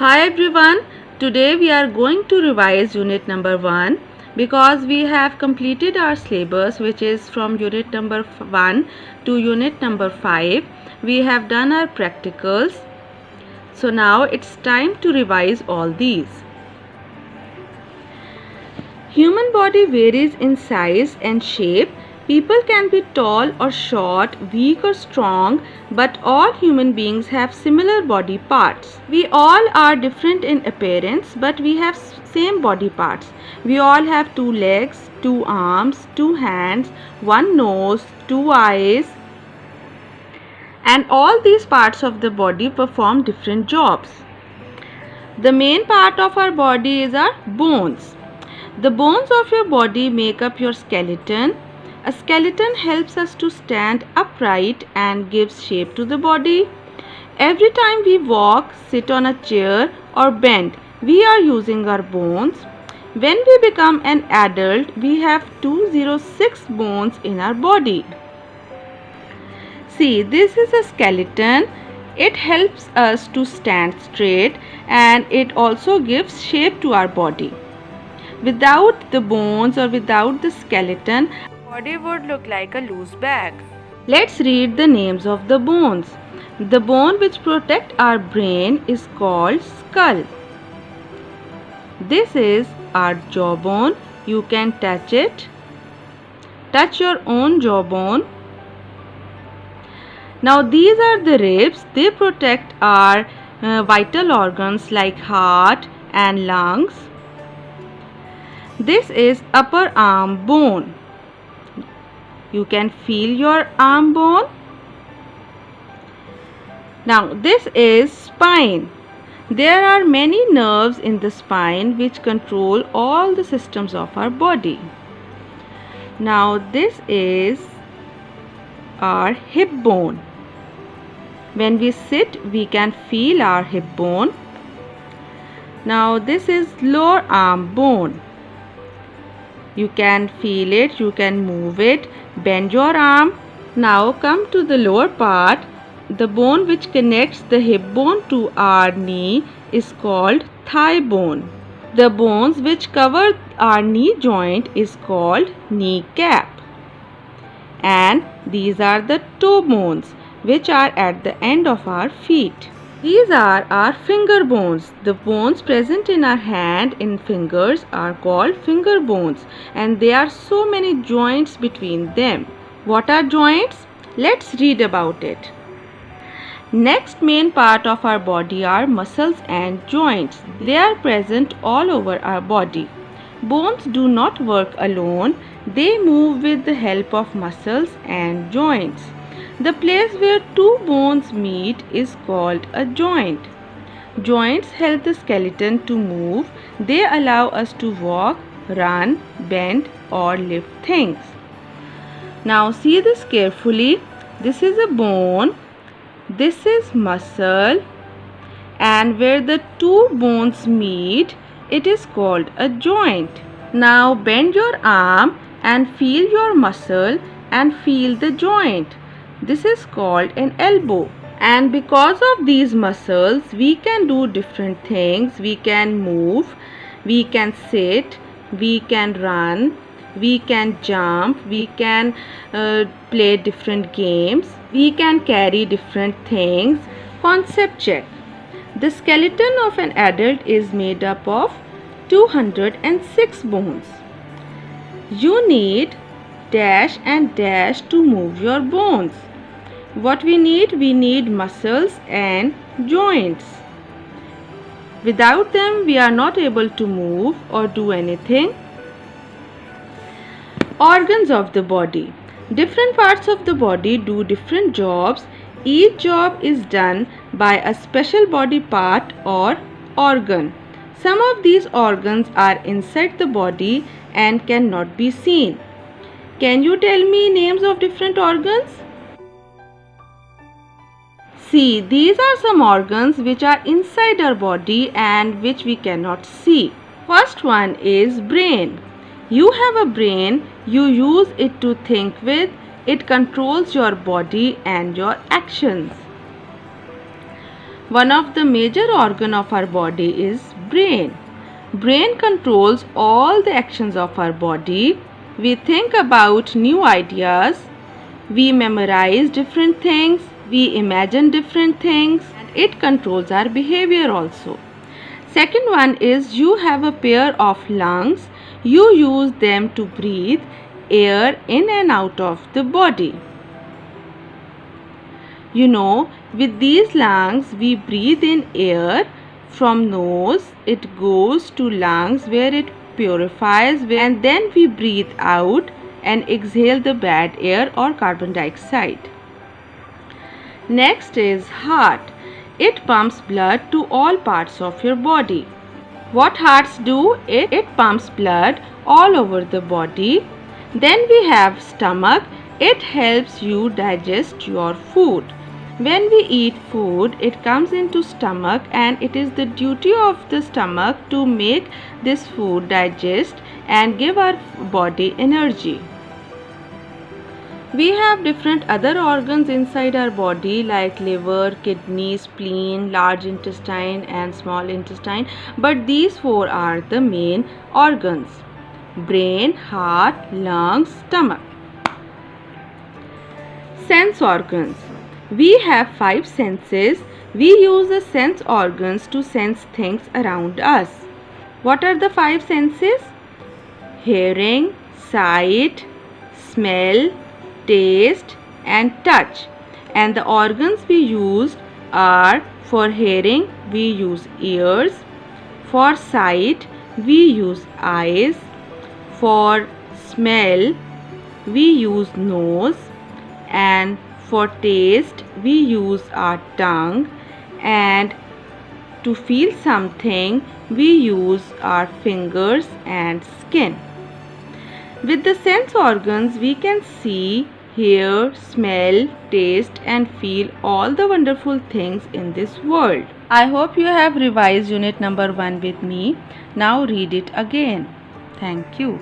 Hi everyone, today we are going to revise unit number 1 because we have completed our syllabus, which is from unit number 1 to unit number 5. We have done our practicals. So now it's time to revise all these. Human body varies in size and shape. People can be tall or short, weak or strong, but all human beings have similar body parts. We all are different in appearance, but we have same body parts. We all have 2 legs, 2 arms, 2 hands, 1 nose, 2 eyes, and all these parts of the body perform different jobs. The main part of our body is our bones. The bones of your body make up your skeleton. A skeleton helps us to stand upright and gives shape to the body. Every time we walk, sit on a chair or bend, we are using our bones. When we become an adult, we have 206 bones in our body. See, this is a skeleton. It helps us to stand straight and it also gives shape to our body. Without the bones or without the skeleton, our body would look like a loose bag. Let's read the names of the bones. The bone which protects our brain is called skull. This is our jawbone. You can touch it. Touch your own jawbone. Now these are the ribs. They protect our vital organs like heart and lungs. This is upper arm bone. You can feel your arm bone. Now this is spine. There are many nerves in the spine which control all the systems of our body. Now this is our hip bone. When we sit, we can feel our hip bone. Now this is lower arm bone. You can feel it, you can move it, bend your arm. Now come to the lower part. The bone which connects the hip bone to our knee is called thigh bone. The bones which cover our knee joint is called kneecap. And these are the toe bones which are at the end of our feet. These are our finger bones. The bones present in our hand and fingers are called finger bones, and there are so many joints between them. What are joints? Let's read about it. Next main part of our body are muscles and joints. They are present all over our body. Bones do not work alone. They move with the help of muscles and joints. The place where two bones meet is called a joint. Joints help the skeleton to move. They allow us to walk, run, bend or lift things. Now see this carefully. This is a bone. This is muscle. And where the two bones meet, it is called a joint. Now bend your arm and feel your muscle and feel the joint. This is called an elbow. And because of these muscles, we can do different things. We can move, we can sit, we can run, we can jump, we can play different games, we can carry different things. Concept check. The skeleton of an adult is made up of 206 bones. You need dash and dash to move your bones. What we need muscles and joints. Without them, we are not able to move or do anything. Organs of the body. Different parts of the body do different jobs. Each job is done by a special body part or organ. Some of these organs are inside the body and cannot be seen. Can you tell me names of different organs? See, these are some organs which are inside our body and which we cannot see. First one is brain. You have a brain, you use it to think with, it controls your body and your actions. One of the major organ of our body is brain. Brain controls all the actions of our body. We think about new ideas, we memorize different things, we imagine different things, and it controls our behavior also. Second one is you have a pair of lungs. You use them to breathe air in and out of the body. You know, with these lungs we breathe in air from nose, it goes to lungs where it purifies, and then we breathe out and exhale the bad air or carbon dioxide. Next is heart. It pumps blood to all parts of your body. What hearts do? It pumps blood all over the body. Then we have stomach. It helps you digest your food. When we eat food, it comes into stomach and it is the duty of the stomach to make this food digest and give our body energy. We have different other organs inside our body like liver, kidney, spleen, large intestine and small intestine, but these four are the main organs: brain, heart, lungs, stomach. Sense organs. We have 5 senses. We use the sense organs to sense things around us. What are the 5 senses? Hearing, sight, smell, taste and touch. And the organs we use are: for hearing we use ears, for sight we use eyes, for smell we use nose, and for taste we use our tongue, and to feel something we use our fingers and skin. With the sense organs we can see, hear, smell, taste and feel all the wonderful things in this world. I hope you have revised unit number 1 with me. Now read it again. Thank you.